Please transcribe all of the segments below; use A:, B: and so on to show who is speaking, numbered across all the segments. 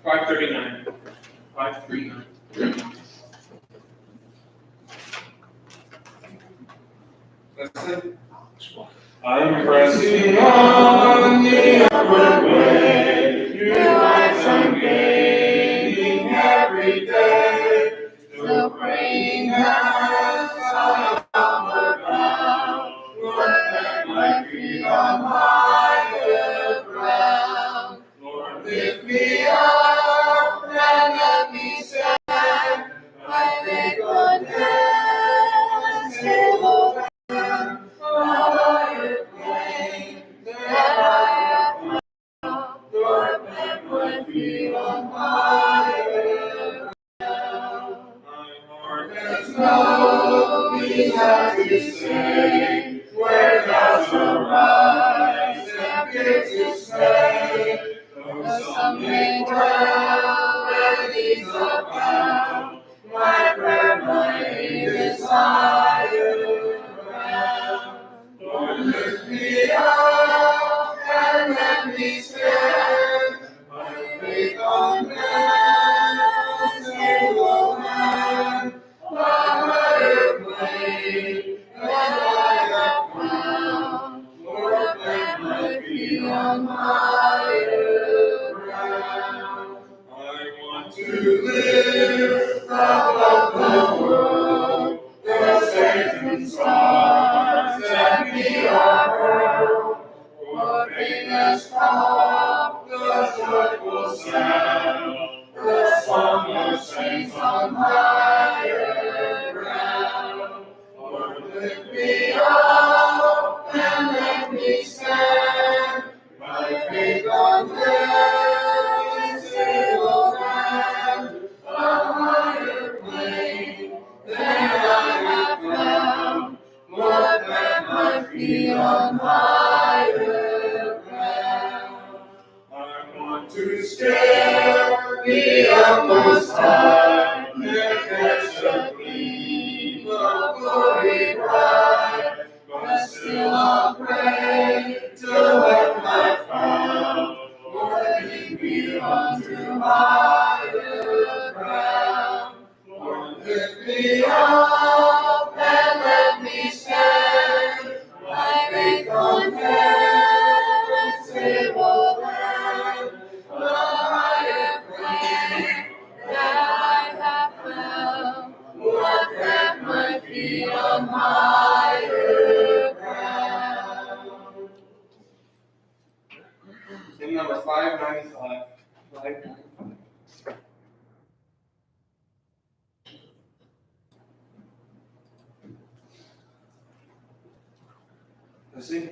A: $539. 539. That's it. I'm pressing on the upward way, new heights I'm gaining every day, still praying as I homeward bound, Lord, plant my feet on higher ground. Lord, lift me up and let me stand, my faith on stable ground, higher plane that I have found. Lord, plant my feet on higher ground. My heart has known these has to say, where thou shalt rise and fear to stay. Though some may dwell where these abound, my prayer, my aim is higher ground. Lord, lift me up and let me stand, my faith on man, stable land, a higher plane that I have found. Lord, plant my feet on higher ground. I want to live above the world, the Satan's stars that me are hurled. For fame has come, the joyful sound, the song of saints on higher ground. Lord, lift me up and let me stand, my faith on heaven's stable land, a higher plane than I have found. Lord, plant my feet on higher ground. I want to scale the utmost high and catch a gleam of glory bright, but still I'll pray till when I found. Lord, lead me on to higher ground. Lord, lift me up and let me stand, my faith on heaven's stable land, a higher plane that I have found. Lord, plant my feet on higher ground. Hymn number 595. 595. Let's see.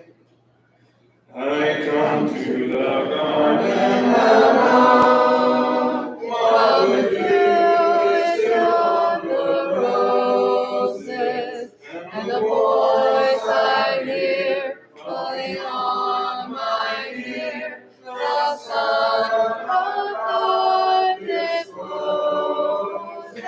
A: I come to the garden alone, while the dew is still on the roses, and the voice I hear falling on my ear, the Son of darkness closes,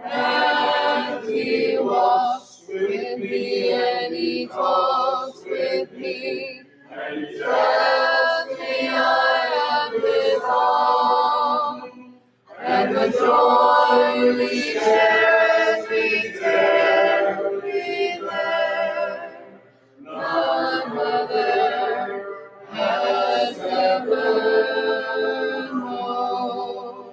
A: and He walks with me and He talks with me, and He tells me I am His own, and the joy we share as we tarry there, none other has ever known.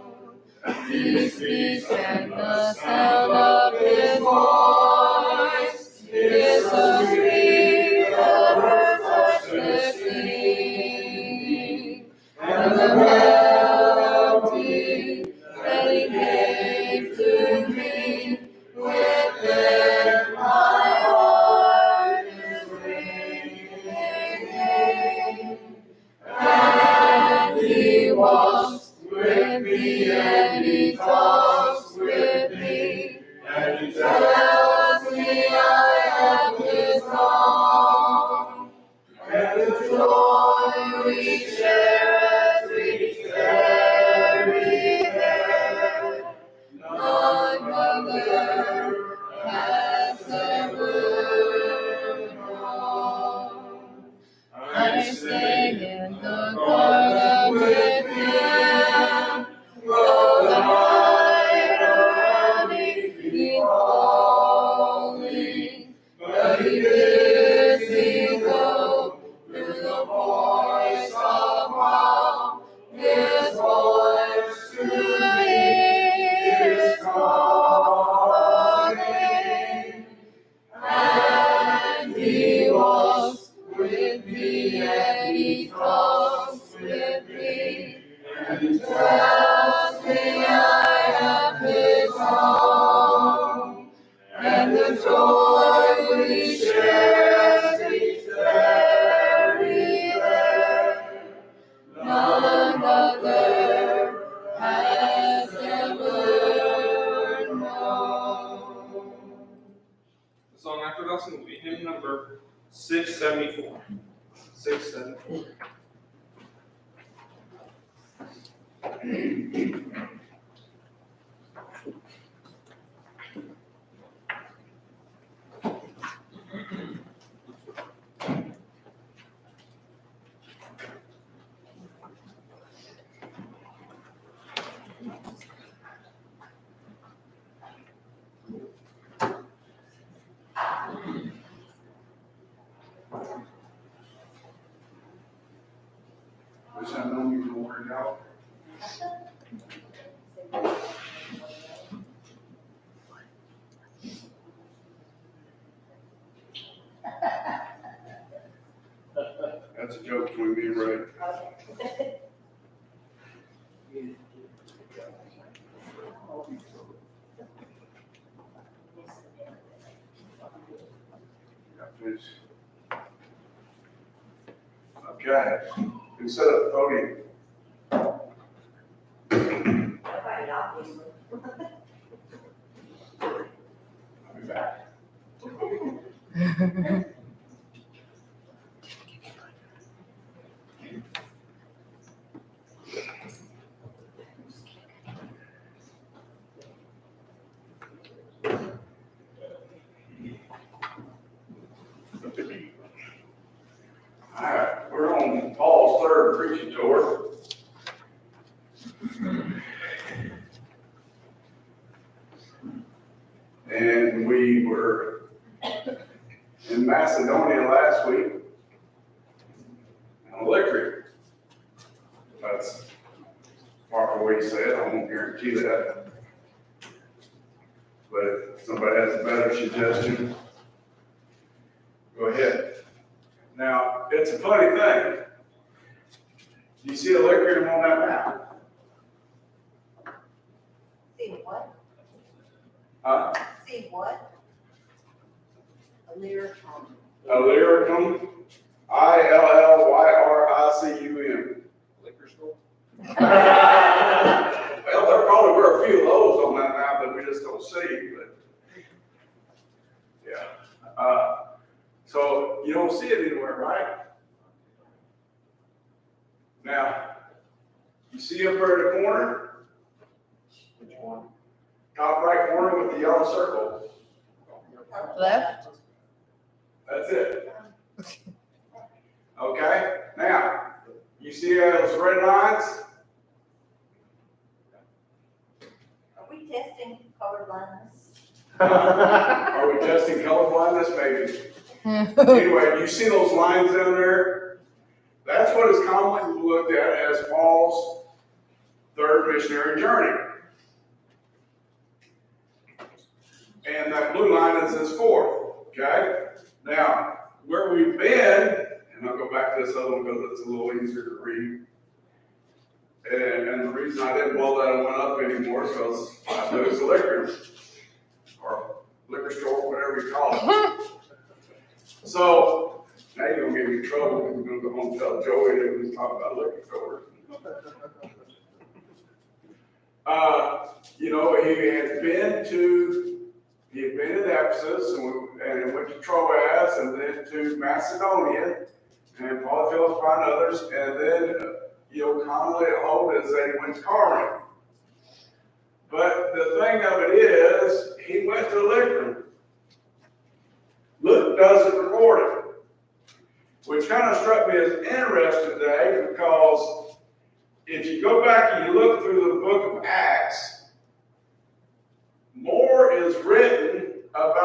A: He speaks and the sound of His voice is so sweet, the birds touch their singing, and the melody that He gave to me, with them my heart is ringing, and He walks with me and He talks with me, and He tells me I am His own, and the joy we share as we tarry there, none has ever known. I stay in the garden with him, though the night around me be falling, but he bids me go through the voice of all, his voice to his calling, and he walks with me and he talks with me and he tells me I am his own, and the joy we share is very there. None other has ever known.
B: The song after us will be hymn number 674. 674.
C: Wish I known you were working out. That's a joke between me and Ray. Okay. Who set up the podium? I'll be back. All right, we're on Paul's third preaching tour. And we were in Macedonia last week, on Liquid. That's part of what he said, I won't guarantee that. But if somebody has a better suggestion, go ahead. Now, it's a funny thing. You see a Liquid on that map?
D: See what?
C: Huh?
D: See what? Illyricum.
C: Illyricum, Illyricum.
B: Liquor store?
C: Well, there probably were a few of those on that map that we just don't see, but yeah. So you don't see it anywhere, right? Now, you see up there in the corner?
B: Which one?
C: Top right corner with the yellow circle.
A: Left?
C: That's it. Okay, now, you see those red lines?
D: Are we testing color blindness?
C: Are we testing color blindness? Maybe. Anyway, you see those lines down there? That's what is commonly looked at as Paul's third missionary journey. And that blue line is his fourth, okay? Now, where we've been, and I'll go back to this other one because it's a little easier to read. And the reason I didn't blow that one up anymore is because I knew it's a liquor, or liquor store, whatever you call it. So, now you're gonna get me in trouble because we're gonna go home and tell Joey that we was talking about liquor stores. He had been in Ephesus and went to Troas and then to Macedonia and Paul Philippi and others, and then commonly held is that he went to Corinth. But the thing of it is, he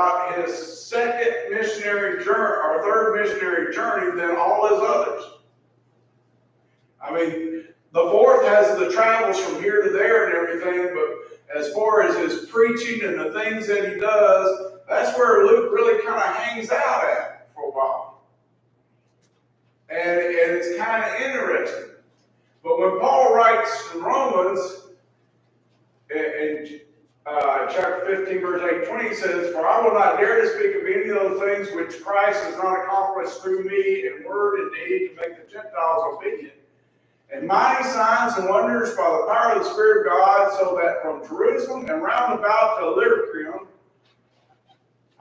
C: about his second missionary journey, or third missionary journey than all his others. I mean, the fourth has the travels from here to there and everything, but as far as his preaching and the things that he does, that's where Luke really kind of hangs out at for a while. And it's kind of interesting. But when Paul writes in Romans, in chapter 15, verse 8-20, he says, "For I will not dare to speak of any of those things which Christ has not accomplished through me in word and deed to make the Gentiles obedient, and mighty signs and wonders by the power of the Spirit of God, so that from Jerusalem and round about to Illyricum,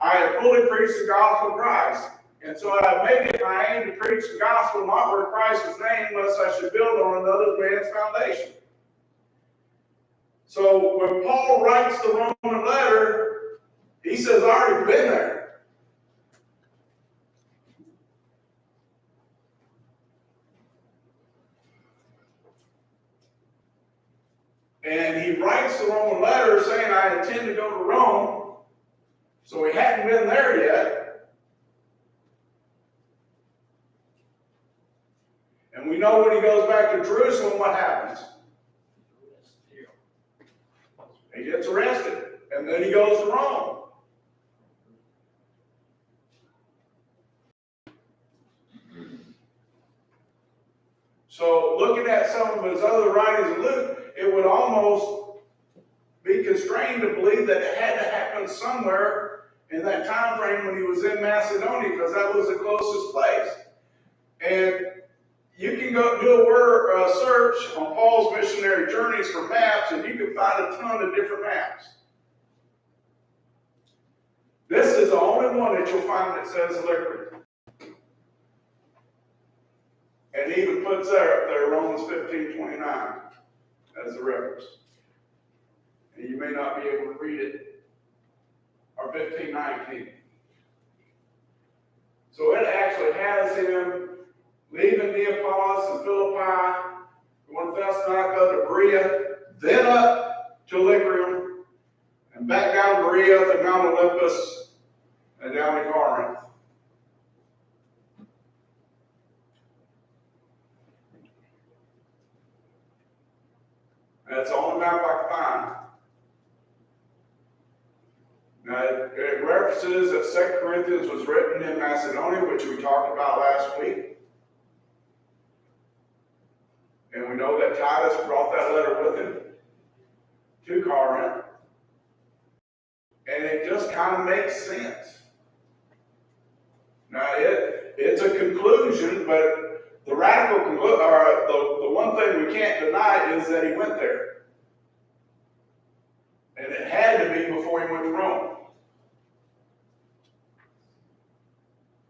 C: I have fully preached the gospel of Christ. And so I have made it my aim to preach the gospel not where Christ is named, lest I should build on another man's foundation." So when Paul writes the Roman letter, he says, "I've already been there." And he writes the Roman letter saying, "I intend to go to Rome." So he hadn't been there yet. And we know when he goes back to Jerusalem, what happens? He gets arrested. And then he goes to Rome. So looking at some of his other writings of Luke, it would almost be constrained to believe that it had to happen somewhere in that time frame when he was in Macedonia, because that was the closest place. And you can go do a search on Paul's missionary journeys for maps, and you can find a ton of different maps. This is the only one that you'll find that says Illyricum. And he even puts there up there Romans 15:29 as a reference. And you may not be able to read it. Or 15:19. So it actually has him leaving Neapolis and Philippi, going to Thessalonica to Berea, then up to Illyricum, and back down to Berea to Mount Olympus, and down to Corinth. That's the only map I can find. Now, it references that 2 Corinthians was written in Macedonia, which we talked about last week. And we know that Titus brought that letter with him to Corinth. And it just kind of makes sense. Now, it's a conclusion, but the radical conclusion, or the one thing we can't deny is that he went there. And it had to be before he went to Rome.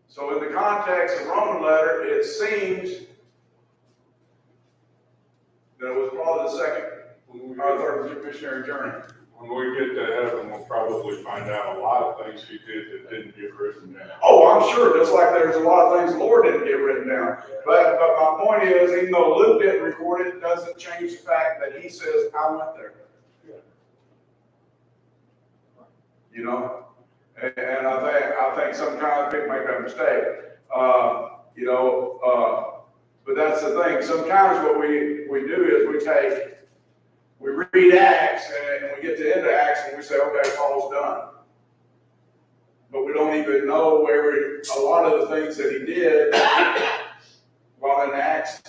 C: So in the context of the Roman letter, it seems that it was probably the second or third missionary journey.
E: When we get to heaven, we'll probably find out a lot of things he did that didn't get written down.
C: Oh, I'm sure, just like there's a lot of things the Lord didn't get written down. But my point is, even though Luke didn't record it, it doesn't change the fact that he says, "I went there." You know? And I think sometimes people make that mistake. But that's the thing. Sometimes what we do is we read Acts, and we get to the end of Acts, and we say, "Okay, Paul's done." But we don't even know where a lot of the things that he did while in Acts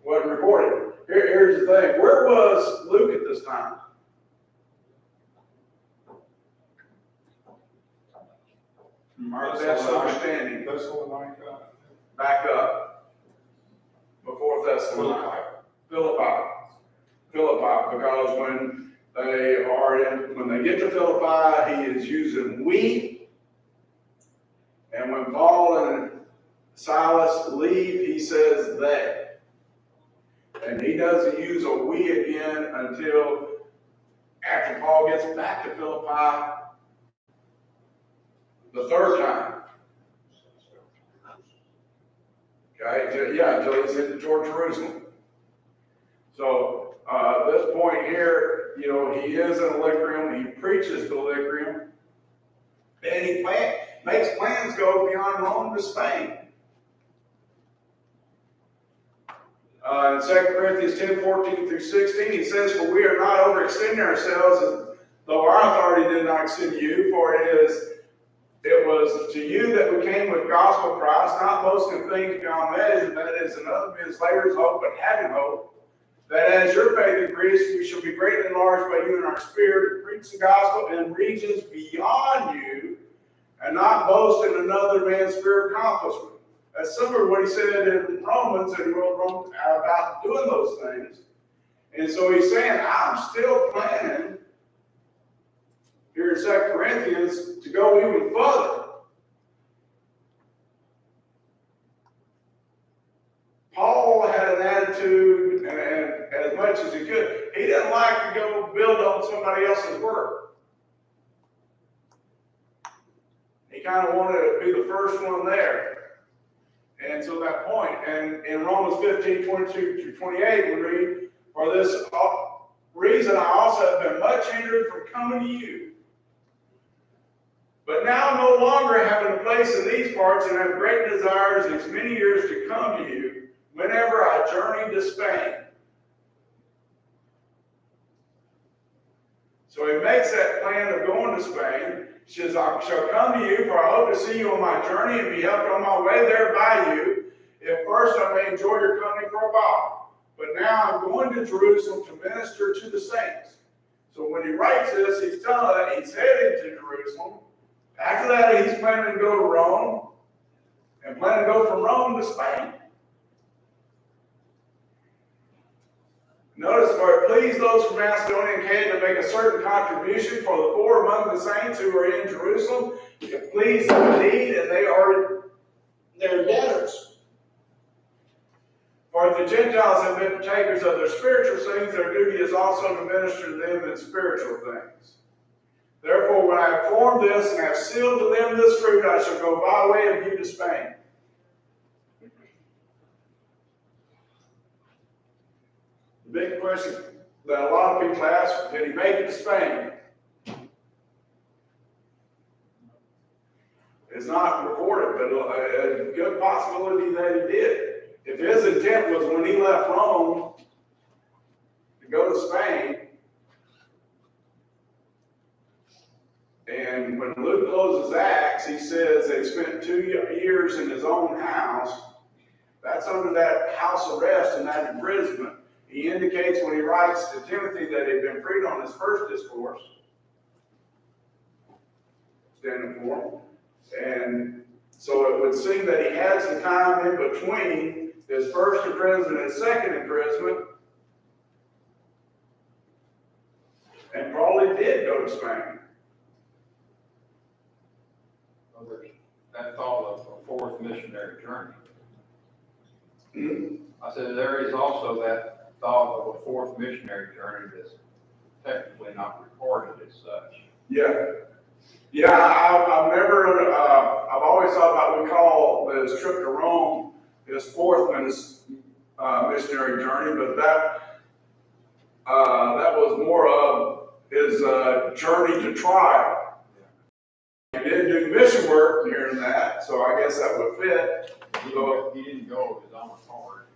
C: wasn't recorded. Here's the thing. Where was Luke at this time? Our best understanding.
E: Thessalonica.
C: Back up. Before Thessalonica. Philippi. Because when they get to Philippi, he is using "we." And when Paul and Silas leave, he says "they." And he doesn't use a "we" again until after Paul gets back to Philippi the third time. Okay, until he's headed toward Jerusalem. So at this point here, he is in Illyricum. He preaches to Illyricum. And he makes plans go beyond Rome to Spain. In 2 Corinthians 10:14-16, he says, "For we are not overextending ourselves, though our authority did not extend to you, for it was to you that we came with gospel of Christ, not boasting of things beyond measure, that is another man's labor's hope, but having hope, that as your faith increases, we shall be greatly enlarged by you in our spirit, to preach the gospel in regions beyond you, and not boast in another man's sphere of accomplishment." That's similar to what he said in Romans, and he wrote Romans about doing those things. And so he's saying, I'm still planning here in 2 Corinthians to go even further. Paul had an attitude, and as much as he could, he didn't like to go build on somebody else's work. He kind of wanted to be the first one there. And to that point, and in Romans 15:22-28, we read, "For this reason I also have been much hindered from coming to you. But now no longer having a place in these parts, and have great desires these many years to come to you, whenever I journey to Spain." So he makes that plan of going to Spain. He says, "I shall come to you, for I hope to see you on my journey and be helped on my way there by you, if first I may enjoy your company for a while. But now I'm going to Jerusalem to minister to the saints." So when he writes this, he's telling that he's headed to Jerusalem. After that, he's planning to go to Rome, and planning to go from Rome to Spain. Notice, "For it pleased those from Macedonia and Achaia to make a certain contribution for the poor among the saints who are in Jerusalem. It pleased them indeed, and they are their debtors. For if the Gentiles have been partakers of their spiritual things, their duty is also to minister to them in spiritual things. Therefore, when I have formed this and have sealed to them this fruit, I shall go by way of you to Spain." The big question that a lot of people ask, did he make it to Spain? It's not recorded, but a good possibility that he did. If his intent was when he left Rome to go to Spain, and when Luke closes Acts, he says they spent 2 years in his own house. That's under that house arrest and that imprisonment. He indicates when he writes to Timothy that he'd been freed on his first discourse, standing for him. And so it would seem that he had some time in between his first imprisonment and his second imprisonment, and probably did go to Spain.
F: Well, there's that thought of a fourth missionary journey.
C: Mm-hmm.
F: I said there is also that thought of a fourth missionary journey that's technically not recorded as such.
C: Yeah. Yeah, I've never, I've always thought about, we call his trip to Rome his fourth missionary journey, but that was more of his journey to trial. He didn't do mission work during that, so I guess that would fit.
F: He didn't go of his own accord.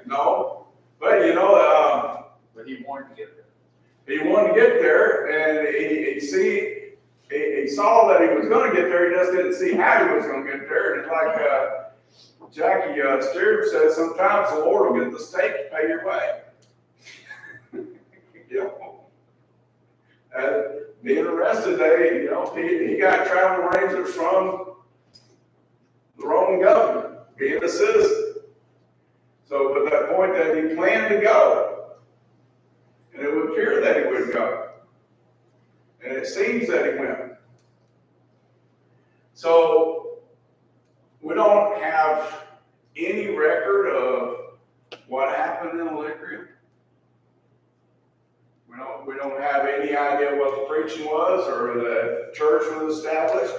C: No, but you know,
F: But he wanted to get there.
C: he wanted to get there, and he saw that he was going to get there. He just didn't see how he was going to get there. And it's like Jackie Steer says, sometimes the Lord will get the steak to pay your way. You know, being arrested, he got travel arrangements from the Roman government, being a citizen. So, at that point that he planned to go, and it would appear that he would go, and it seems that he went. So, we don't have any record of what happened in Alexandria. We don't have any idea what the preaching was or the church was established.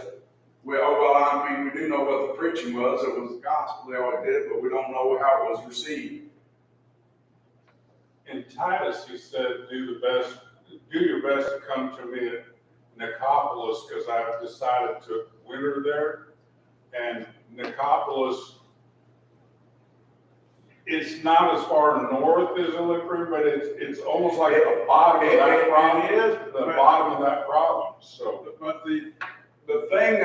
C: We do know what the preaching was. It was the gospel, they always did, but we don't know how it was received.
E: In Titus, he said, do your best to come to me Nicopolis, because I've decided to winter there. And Nicopolis, it's not as far north as Illichree, but it's almost like the bottom of that province.
C: It is.
E: The bottom of that province, so.
C: But the thing,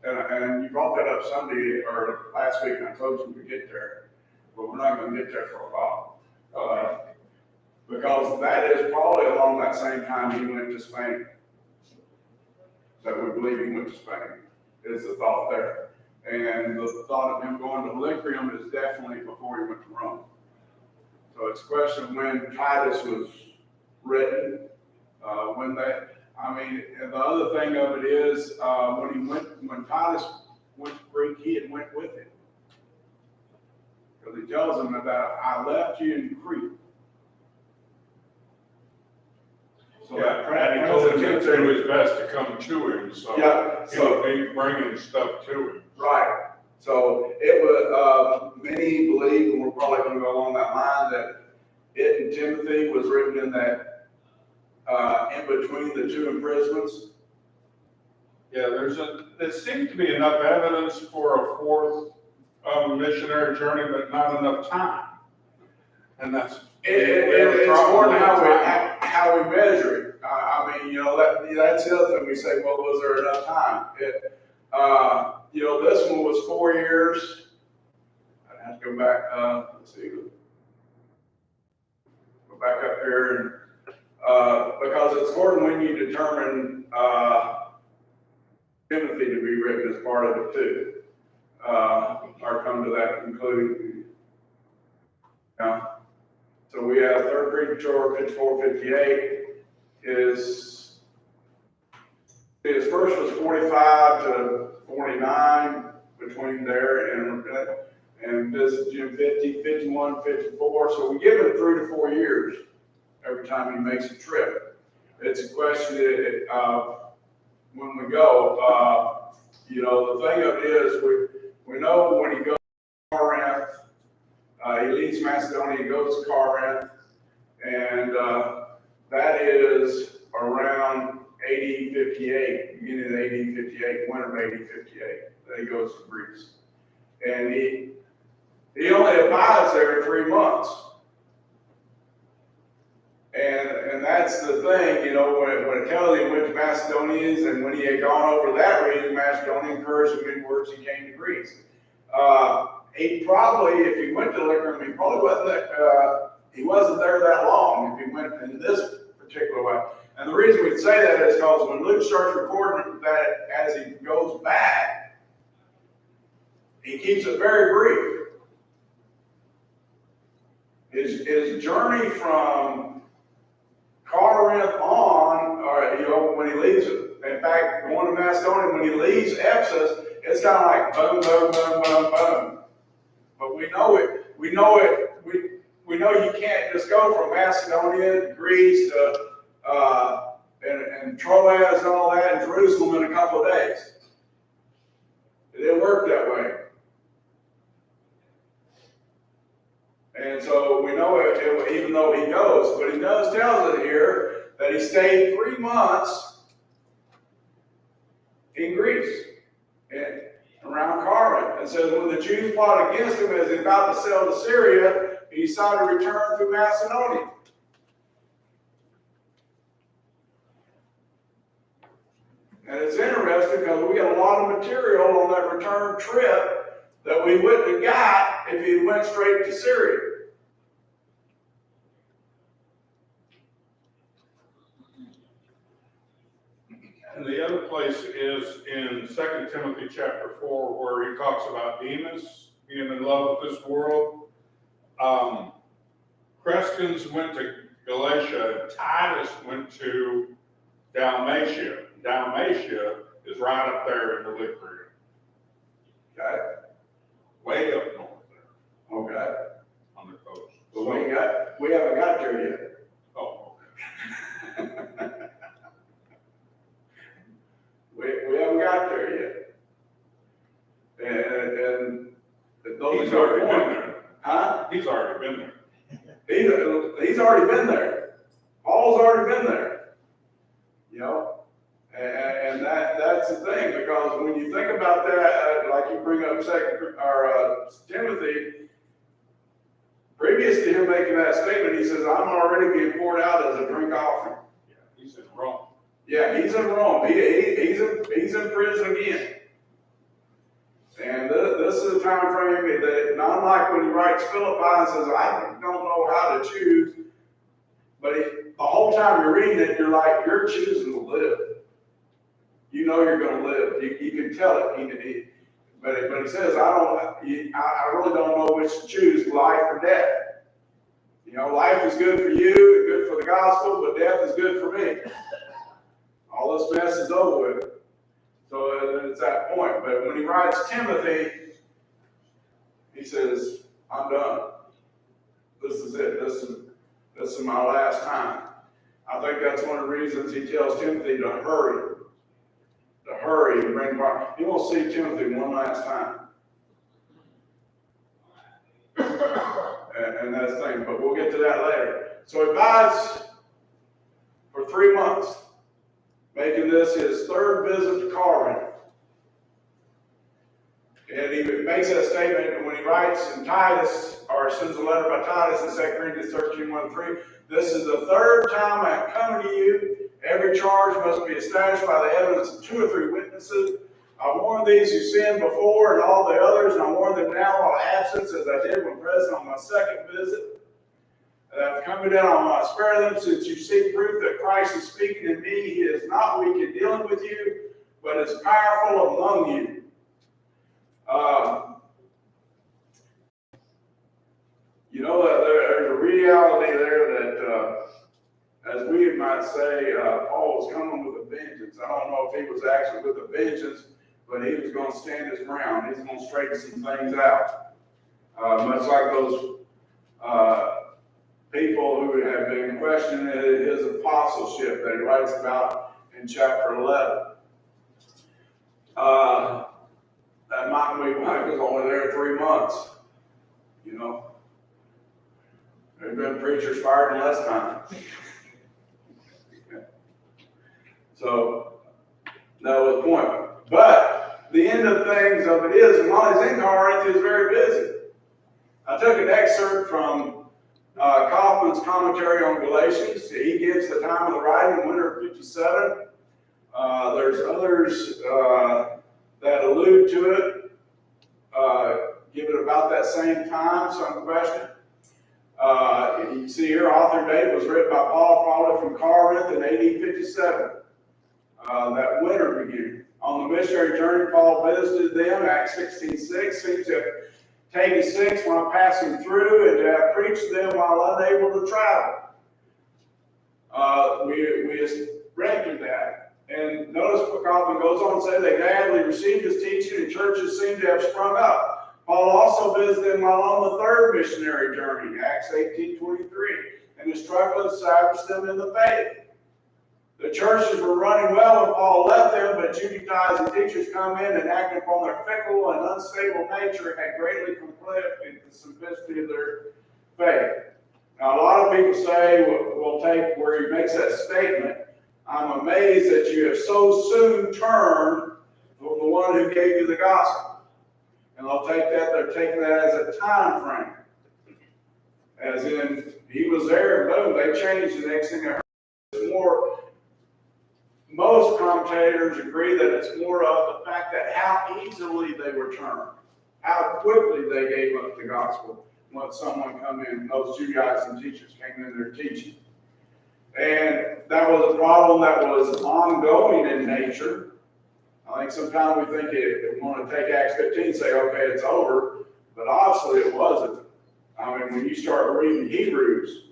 C: and you brought that up Sunday or last week, and I told you we get there, but we're not gonna get there for a while. Because that is probably along that same time he went to Spain. That we believe he went to Spain, is the thought there. And the thought of him going to Illyrium is definitely before he went to Rome. So it's a question of when Titus was written, when that, I mean, and the other thing of it is, when Titus went to Greek, he had went with him. Because he tells him that I left you in Crete. So
E: Yeah, and he told him to do his best to come to him, so
C: yeah,
E: he would be bringing stuff to him.
C: right. So it was, many believe, and we're probably gonna go along that line, that it and Timothy was written in that, in between the two imprisonments.
E: Yeah, there seems to be enough evidence for a fourth missionary journey, but not enough time. And that's.
C: It's important how we measure it. I mean, that's the other thing we say, well, was there enough time? This one was 4 years. I'd have to go back, let's see. Go back up here and, because it's important when you determine, Timothy to be written as part of it too. Or come to that conclusion. Yeah. So we have 3rd Preacher, 54, 58. His first was 45 to 49, between there and visit Jim 50, 51, 54. So we give him 3 to 4 years every time he makes a trip. It's a question of when we go, the thing of it is we know when he goes to Corinth, he leaves Macedonia, he goes to Corinth, and that is around AD 58, beginning of AD 58, winter of AD 58. Then he goes to Greece. And he only abides there 3 months. And that's the thing, when it tells you he went to Macedonians, and when he had gone over that region, Macedonia encouraged him in words, he came to Greece. He probably, if he went to Illyrium, he probably wasn't there that long if he went in this particular way. And the reason we say that is because when Luke starts recording that as he goes back, he keeps it very brief. His journey from Corinth on, when he leaves, in fact, going to Macedonia, when he leaves Ephesus, it's kind of like boom, boom, boom, boom, boom. But we know you can't just go from Macedonia to Greece to and Troas and all that, and Jerusalem in a couple of days. It didn't work that way. And so we know it, even though he goes, but he tells it here that he stayed 3 months in Greece and around Corinth. And says when the Jews plot against him as he's about to sail to Syria, he decided to return through Macedonia. And it's interesting because we got a lot of material on that return trip that we wouldn't have got if he went straight to Syria.
E: And the other place is in 2 Timothy chapter 4, where he talks about Demas being in love with this world. Crescens went to Galatia, and Titus went to Dalmatia. Dalmatia is right up there in the Illyria.
C: Okay.
E: Way up north there.
C: Okay.
E: On the coast.
C: But we haven't got there yet.
E: Oh, okay.
C: We haven't got there yet. And those
E: He's
C: are
E: already
C: point.
E: been there.
C: Huh?
E: He's already been there.
C: He's already been there. Paul's already been there. you know? And that's the thing, because when you think about that, like you bring up Timothy, previous to him making that statement, he says, I'm already being poured out as a drink offering.
E: Yeah, he's in Rome.
C: Yeah, he's in Rome. He's in prison again. And this is a time frame that, not unlike when he writes Philippi and says, I don't know how to choose. But the whole time you're reading it, you're like, you're choosing to live. You know you're going to live. You can tell it. But he says, I really don't know which to choose, life or death. You know, life is good for you, good for the gospel, but death is good for me. All this mess is over with. So it's that point. But when he writes Timothy, he says, I'm done. This is it. This is my last time. I think that's one of the reasons he tells Timothy to hurry. To hurry and bring back. He won't see Timothy one last time. And that's the thing, but we'll get to that later. So he abides for 3 months, making this his third visit to Corinth. And he makes that statement when he writes in Titus, or sends a letter by Titus in 2 Corinthians 13:1-3. This is the third time I am coming to you. Every charge must be established by the evidence of 2 or 3 witnesses. I warned these who sinned before and all the others, and I warn them now while absent, as I did when present on my second visit. And I've come down, I want to spare them, since you seek proof that Christ is speaking in me. He is not weak in dealing with you, but is powerful among you. You know, there's a reality there that, as we might say, Paul was coming with a vengeance. I don't know if he was actually with a vengeance, but he was going to stand his ground. He's going to straighten some things out. Much like those people who have been questioning his apostleship that he writes about in chapter 11. That mountain we went was only there 3 months. You know, there's been preachers fired in less time. So that was the point. But the end of things of it is, and while he's in Corinth, he's very busy. I took an excerpt from Kaufman's commentary on Galatians. He gives the time of the writing, winter of 57. There's others that allude to it, give it about that same time, some question. You can see here, author date was written by Paul, probably from Corinth in AD 57. That winter began. On the missionary journey, Paul visited them, Acts 16:6, seems to have taken 6 while passing through and to have preached to them while unable to travel. We just read through that. And notice what Kaufman goes on to say, they gladly received his teaching and churches seem to have sprung up. Paul also visited them while on the third missionary journey, Acts 18:23, and instructed and established them in the faith. The churches were running well when Paul left them, but Judaizing teachers come in and acting upon their fickle and unstable nature had greatly conflicted the simplicity of their faith. Now, a lot of people say, we'll take where he makes that statement, I'm amazed that you have so soon turned from the one who gave you the gospel. And they'll take that, they're taking that as a time frame. As in, he was there, boom, they changed the next thing they heard. It's more, most commentators agree that it's more of the fact that how easily they were turned, how quickly they gave up the gospel when someone come in, those Judaizing teachers came in there teaching. And that was a problem that was ongoing in nature. I think sometimes we think we want to take Acts 15 and say, okay, it's over, but obviously it wasn't. I mean, when you start reading Hebrews,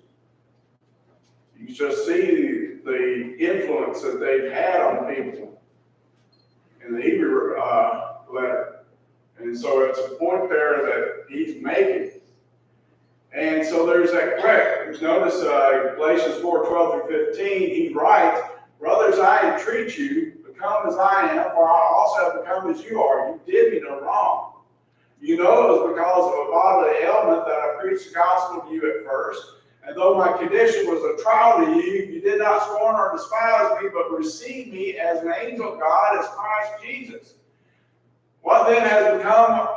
C: you just see the influence that they've had on people in the Hebrew letter. And so it's a point there that he's making. And so there's that correct. Notice Galatians 4:12-15, he writes, brothers, I entreat you, become as I am, for I also have become as you are. You did me no wrong. You know it was because of a bodily ailment that I preached the gospel to you at first. And though my condition was a trial to you, you did not scorn or despise me, but received me as an angel of God, as Christ Jesus. What then has become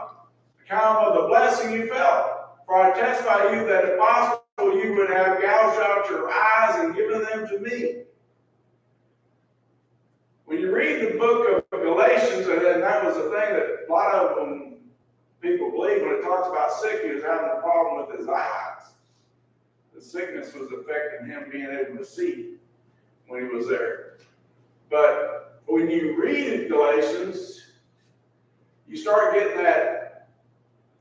C: of the blessing you felt? For I testify to you that if possible you would have gouged out your eyes and given them to me. When you read the book of Galatians, and that was the thing that a lot of them people believe when it talks about sick, he was having a problem with his eyes. The sickness was affecting him being able to see when he was there. But when you read Galatians, you start getting that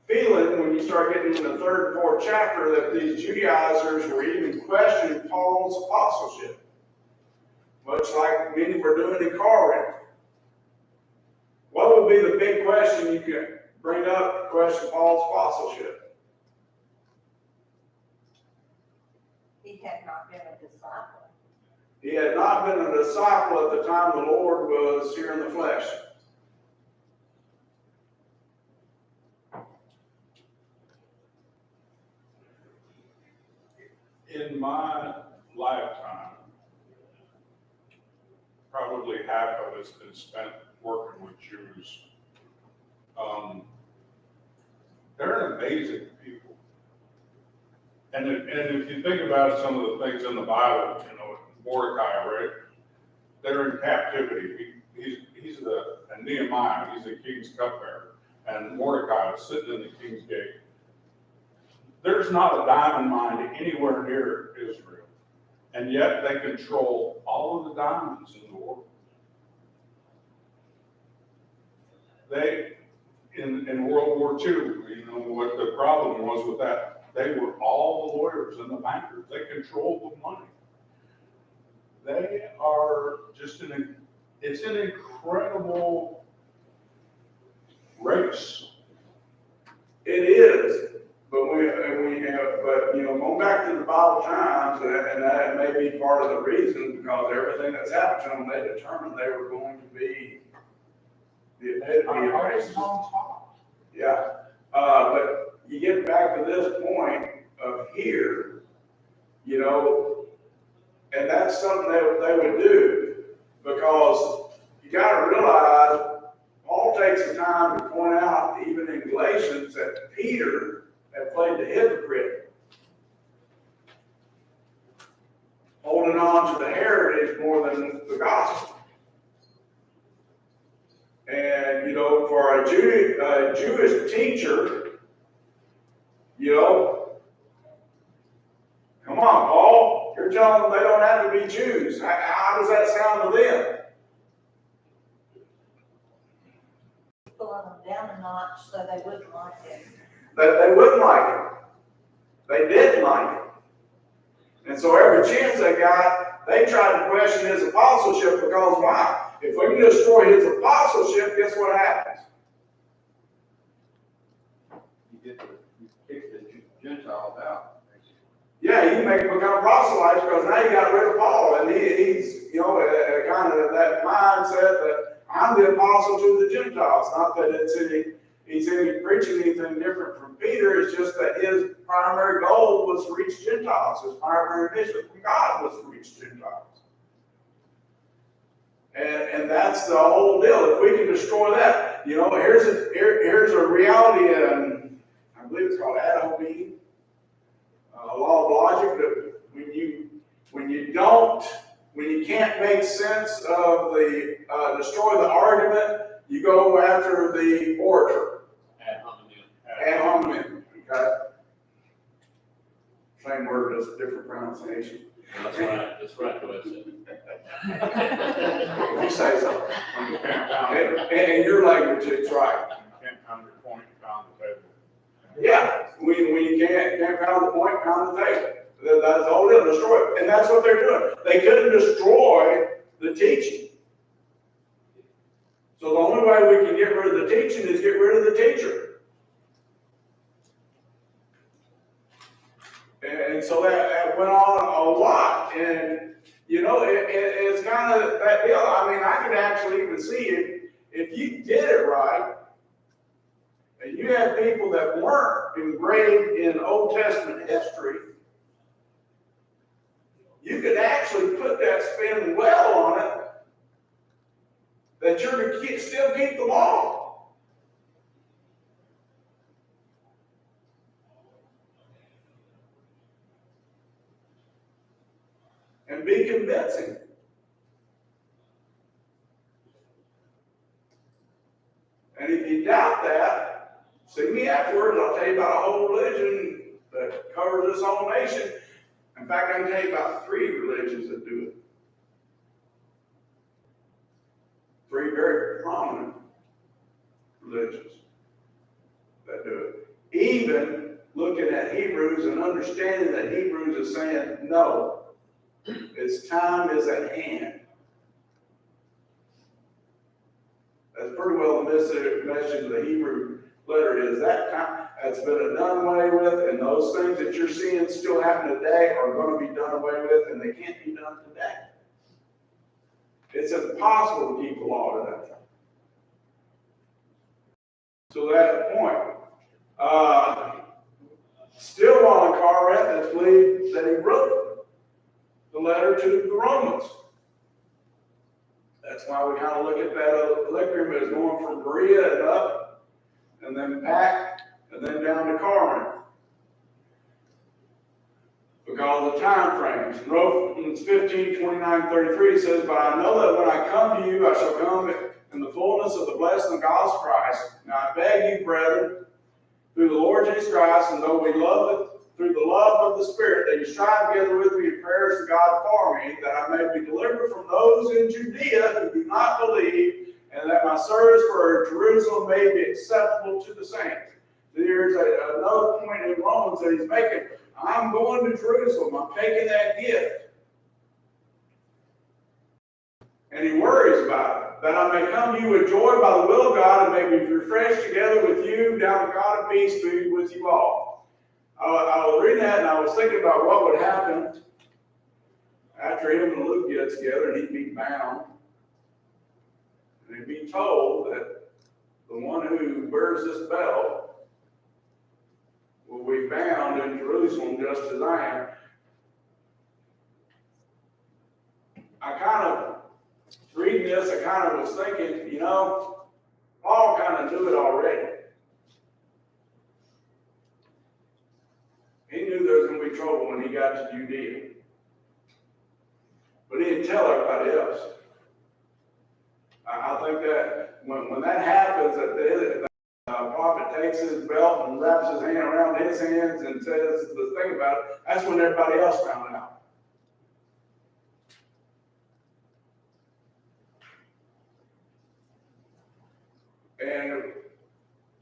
C: feeling when you start getting in the 3rd and 4th chapter that these Judaizers were even questioning Paul's apostleship, much like many were doing in Corinth. What would be the big question you could bring up to question Paul's apostleship?
D: He had not been a disciple.
C: He had not been a disciple at the time the Lord was here in the flesh.
E: In my lifetime, probably half of it's been spent working with Jews. They're an amazing people. And if you think about some of the things in the Bible, Mordecai, right? They're in captivity. He's and Nehemiah, he's the king's cupbearer. And Mordecai is sitting in the king's gate. There's not a diamond mine anywhere near Israel. And yet they control all of the diamonds in the world. In World War II, what the problem was with that, they were all the lawyers and the bankers. They controlled the money. They are just it's an incredible race.
C: It is, but going back to the Bible times, and that may be part of the reason, because everything that's happened to them, they determined they were going to be the epitome of race. Yeah, but you get back to this point of here, and that's something they would do, because you got to realize Paul takes the time to point out, even in Galatians, that Peter had played the hypocrite, holding on to the heritage more than the gospel. And, for a Jewish teacher, come on, Paul, you're telling them they don't have to be Jews. How does that sound to them?
D: Pulling them down a notch so they wouldn't like it.
C: That they wouldn't like it. They didn't like it. And so every chance they got, they tried to question his apostleship, because why? If we can destroy his apostleship, guess what happens?
F: You kick the Gentiles out.
C: Yeah, you can make them become proselytes, because now you got rid of Paul, and he's kind of that mindset that I'm the apostle to the Gentiles. Not that he's preaching anything different from Peter. It's just that his primary goal was to reach Gentiles. His primary mission from God was to reach Gentiles. And that's the whole deal. If we can destroy that, here's a reality, and I believe it's called ad hominem, a law of logic, that when you can't make sense of destroy the argument, you go after the orator.
G: Ad hominem.
C: Ad hominem. Okay. Same word, just different pronunciation.
G: That's right. That's right. Go ahead.
C: If you say so.
E: You can't pound
C: And your language is right.
E: You can't pound your point, pound the table.
C: Yeah, when you can't pound the point, pound the table. That's the whole deal, destroy it. And that's what they're doing. They couldn't destroy the teaching. So the only way we can get rid of the teaching is get rid of the teacher. And so that went on a lot. And, it's kind of that deal. I mean, I could actually even see if you did it right, and you had people that weren't engraved in Old Testament history, you could actually put that spin well on it that you're to still keep the law. And be convincing. And if you doubt that, see me afterwards. I'll tell you about a whole religion that covers this whole nation. In fact, I can tell you about 3 religions that do it. 3 very prominent religions that do it. Even looking at Hebrews and understanding that Hebrews is saying, no, its time is at hand. That's pretty well the message of the Hebrew letter is that time that's been done away with, and those things that you're seeing still happen today are going to be done away with, and they can't be done today. It's impossible to keep the law today. So that point, still while in Corinth, it's believed that he wrote the letter to the Romans. That's why we kind of look at that lectern as going from Berea and up, and then back, and then down to Corinth. Because of the time frames. Romans 15, 29, 33 says, but I know that when I come to you, I shall come in the fullness of the blessing of God's Christ. Now I beg you, brethren, through the Lord Jesus Christ, and though we through the love of the Spirit, that you strive together with me in prayers to God for me, that I may be delivered from those in Judea who do not believe, and that my service for Jerusalem may be acceptable to the saints. There's another point in Romans that he's making. I'm going to Jerusalem. I'm taking that gift. And he worries about it. That I may come to you with joy by the will of God, and may be refreshed together with you. Now the God of peace be with you all. I was reading that, and I was thinking about what would happen after him and Luke get together, and he'd be bound. And he'd be told that the one who bears this belt will be bound in Jerusalem just as I am. I kind of, reading this, I kind of was thinking, you know, Paul kind of knew it already. He knew there was going to be trouble when he got to Judea. But he didn't tell everybody else. I think that when that happens, that the prophet takes his belt and wraps his hand around his hands and says the thing about it, that's when everybody else found out. And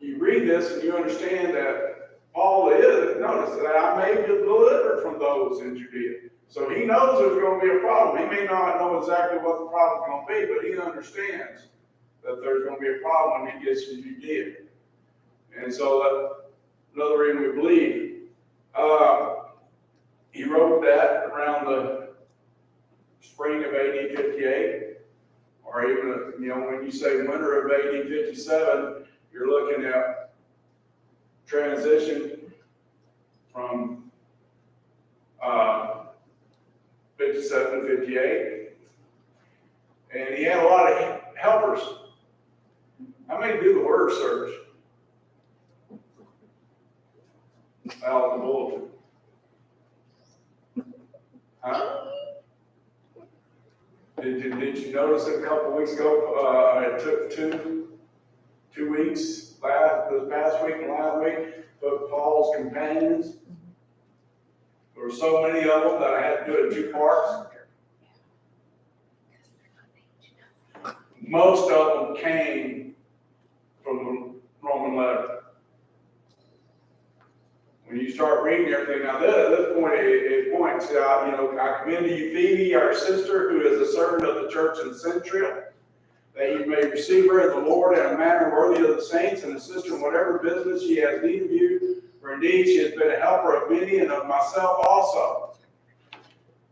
C: you read this and you understand that Paul notice that I may be delivered from those in Judea. So he knows there's going to be a problem. He may not know exactly what the problem's going to be, but he understands that there's going to be a problem when he gets to Judea. And so that's another reason we believe. He wrote that around the spring of AD 58, or even, when you say winter of AD 57, you're looking at transition from 57 to 58. And he had a lot of helpers. How many do the word search? Out of the bulletin. Huh? Did you notice a couple weeks ago, it took two weeks, this past week and last week, but Paul's companions, there were so many of them that I had to do it in 2 parts. Most of them came from the Roman letter. When you start reading everything, now at this point, it points out, I commend to you Phoebe, our sister, who is a servant of the church in Central, that you may receive her in the Lord in a manner worthy of the saints, and assist her in whatever business she has need of you. For indeed, she has been a helper of many and of myself also.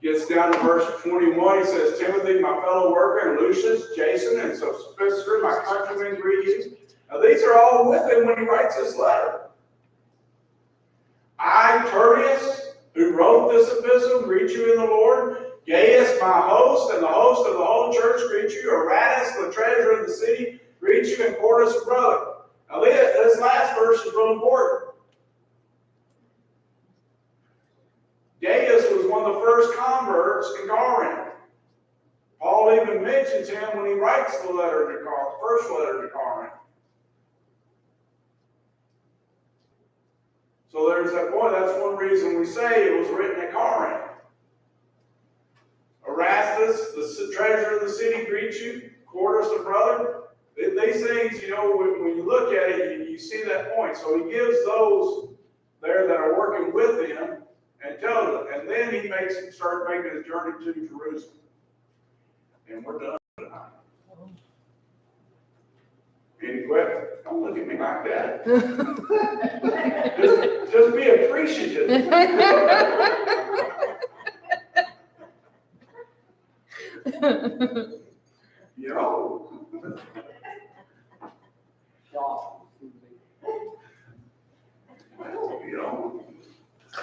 C: Gets down to verse 21, he says, Timothy, my fellow worker, and Lucius, Jason, and Sophister, my countrymen, greet you. Now these are all with him when he writes this letter. I, Tertius, who wrote this epistle, greet you in the Lord. Gaius, my host, and the host of the whole church greet you. Aratus, the treasurer of the city, greet you, and Quartus, a brother. Now this last verse is real important. Gaius was one of the first converts in Corinth. Paul even mentions him when he writes the letter to Corinth, the first letter to Corinth. So there's that point. That's one reason we say it was written at Corinth. Erastus, the treasurer of the city, greets you. Quartus, the brother. These things, when you look at it, you see that point. So he gives those there that are working with him and tells them. And then he starts making his journey to Jerusalem. And we're done tonight. Any questions? Don't look at me like that. just be appreciative. You know. Well,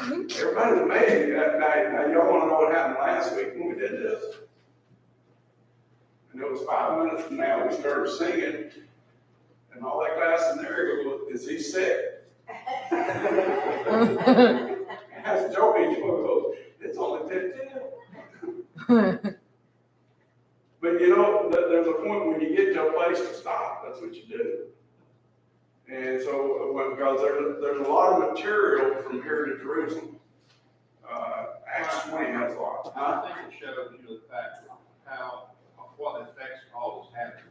C: everybody's amazing. Now y'all want to know what happened last week when we did this? And it was 5 minutes from now we started singing, and all that glass in there goes, is he sick? As Joey goes, it's only 10:10. But there's a point when you get to a place to stop. That's what you do. And so, because there's a lot of material from here to Jerusalem. Acts 20 has a lot.
F: I think it shows you the fact of what effects Paul was having.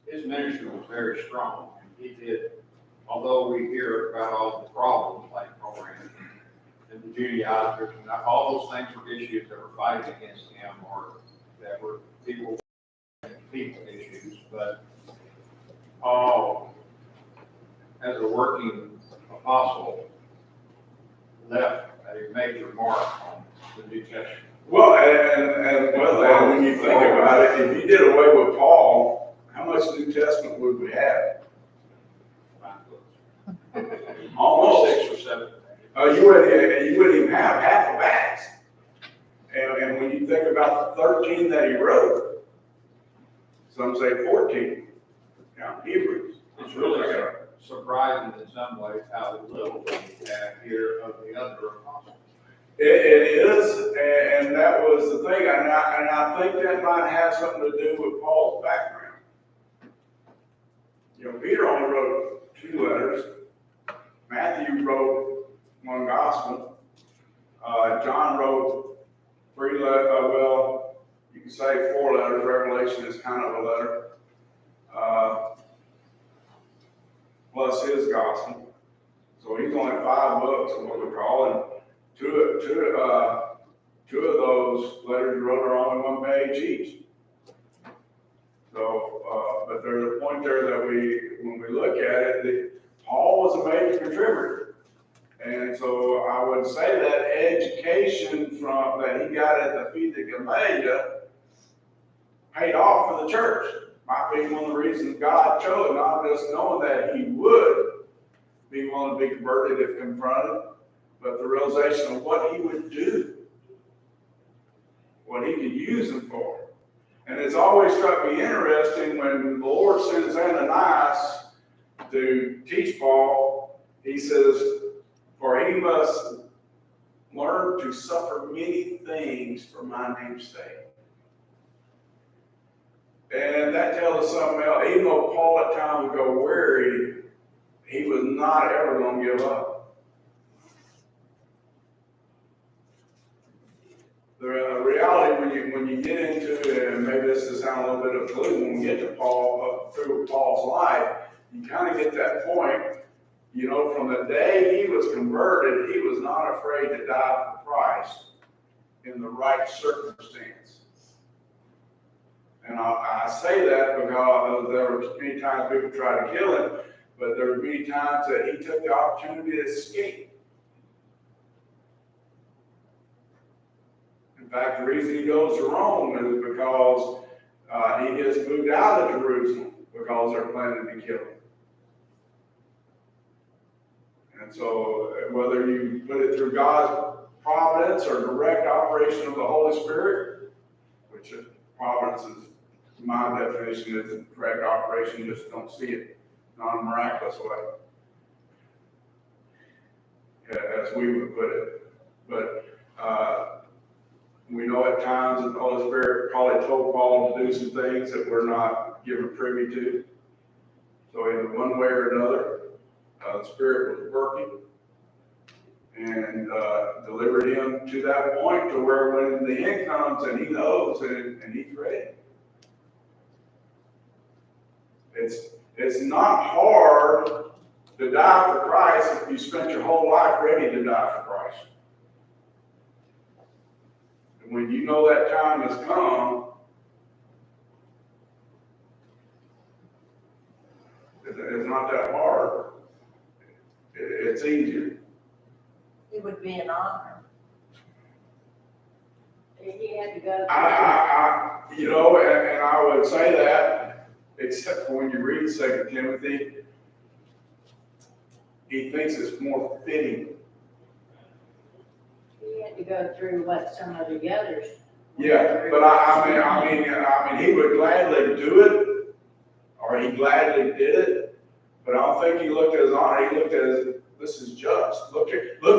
F: His ministry was very strong. He did, although we hear about all the problems like Corinth and the Judaizers, and all those things were issues that were fighting against him, or that were people issues. But Paul, as a working apostle, left a major mark on the New Testament.
C: Well, and when you think about it, if you did away with Paul, how much New Testament would we have? Almost
F: 6 or 7.
C: You wouldn't even have half of Acts. And when you think about the 13 that he wrote, some say 14. Now, Hebrews.
F: It's really surprising in some ways how little we have here of the other apostles.
C: It is, and that was the thing, and I think that might have something to do with Paul's background. Peter only wrote 2 letters. Matthew wrote 1 gospel. John wrote 3 letters. Well, you can say 4 letters. Revelation is kind of a letter. Plus his gospel. So he's only 5 books, is what we call it. Two of those letters he wrote are only 1 page each. So, but there's a point there that when we look at it, that Paul was a major contributor. And so I would say that education that he got at the feet of Gamaliel paid off for the church. Might be one of the reasons God chose, not just knowing that he would be willing to be converted if confronted, but the realization of what he would do, what he could use him for. And it's always struck me interesting when the Lord sends Ananias to teach Paul, he says, for he must learn to suffer many things for my name's sake. And that tells us something else. Even though Paul at times would go weary, he was not ever going to give up. The reality when you get into it, and maybe this is sound a little bit of glue, when we get to Paul, through Paul's life, you kind of get that point, from the day he was converted, he was not afraid to die for Christ in the right circumstance. And I say that because there were many times people tried to kill him, but there were many times that he took the opportunity to escape. In fact, the reason he goes to Rome is because he gets moved out of Jerusalem because they're planning to kill him. And so whether you put it through God's providence or direct operation of the Holy Spirit, which providence is, my definition is direct operation, you just don't see it, not a miraculous way, as we would put it. But we know at times that the Holy Spirit probably told Paul to do some things that we're not given privy to. So in one way or another, the Spirit was working and delivered him to that point to where when the end comes and he knows and he's ready. It's not hard to die for Christ if you spent your whole life ready to die for Christ. And when you know that time has come, it's not that hard. It's easier.
D: It would be an honor.
A: He had to go.
C: You know, and I would say that, except for when you read 2 Timothy, he thinks it's more fitting.
A: He had to go through what some of the others.
C: Yeah, but I mean, he would gladly do it, or he gladly did it, but I don't think he looked at his honor, he looked at his, this is just. Look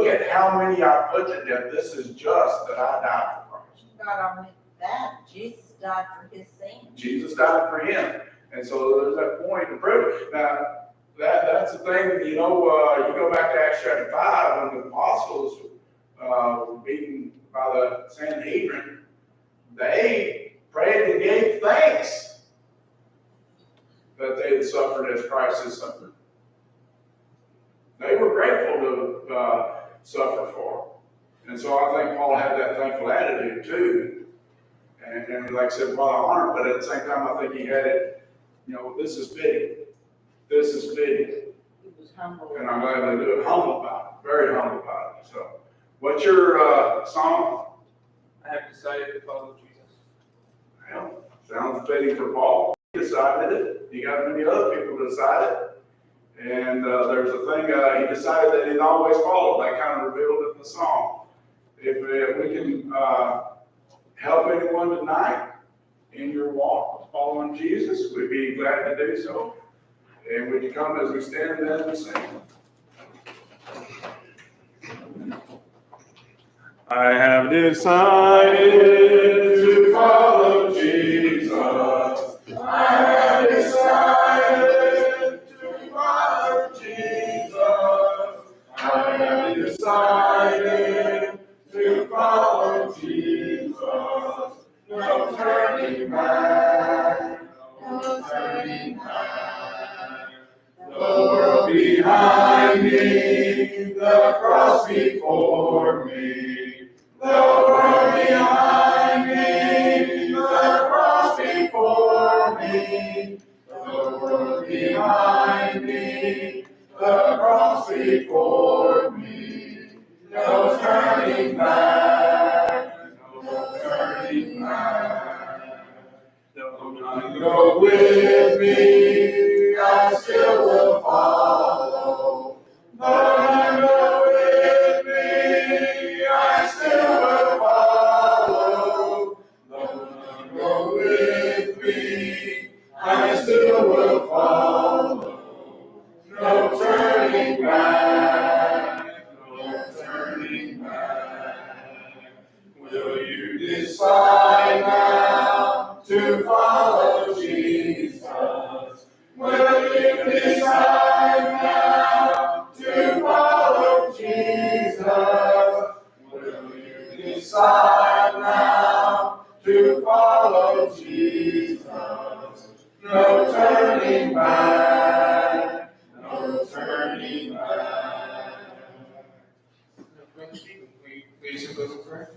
C: at how many I put to death. This is just that I died for Christ.
D: Not only that, Jesus died for his sins.
C: Jesus died for him. And so there's that point of privilege. Now, that's the thing, you know, you go back to Acts chapter 5, when the apostles were beaten by the Sanhedrin, they prayed and gave thanks that they had suffered as Christ has suffered. They were grateful to suffer for. And so I think Paul had that thankful attitude too. And like I said, well, I honor, but at the same time, I think he had it, you know, this is fitting. This is fitting.
A: He was humble.
C: And I'm glad they do it. Humble about it. Very humble about it. So, what's your song?
B: I have decided to follow Jesus.
C: Well, sounds fitting for Paul. He decided it. He got many other people to decide it. And there's a thing he decided that he'd always follow. That kind of revealed in the song. If we can help anyone tonight in your walk following Jesus, we'd be glad to do so. And would you come as we stand and as we sing? I have decided to follow Jesus. I have decided to follow Jesus. I have decided to follow Jesus. No turning back. No turning back. The world behind me, the cross before me. The world behind me, the cross before me. The world behind me, the cross before me. No turning back, no turning back. Don't go with me, I still will follow. Don't go with me, I still will follow. Don't go with me, I still will follow. No turning back, no turning back. Will you decide now to follow Jesus? Will you decide now to follow Jesus? Will you decide now to follow Jesus? No turning back, no turning back.
B: Please, close in prayer.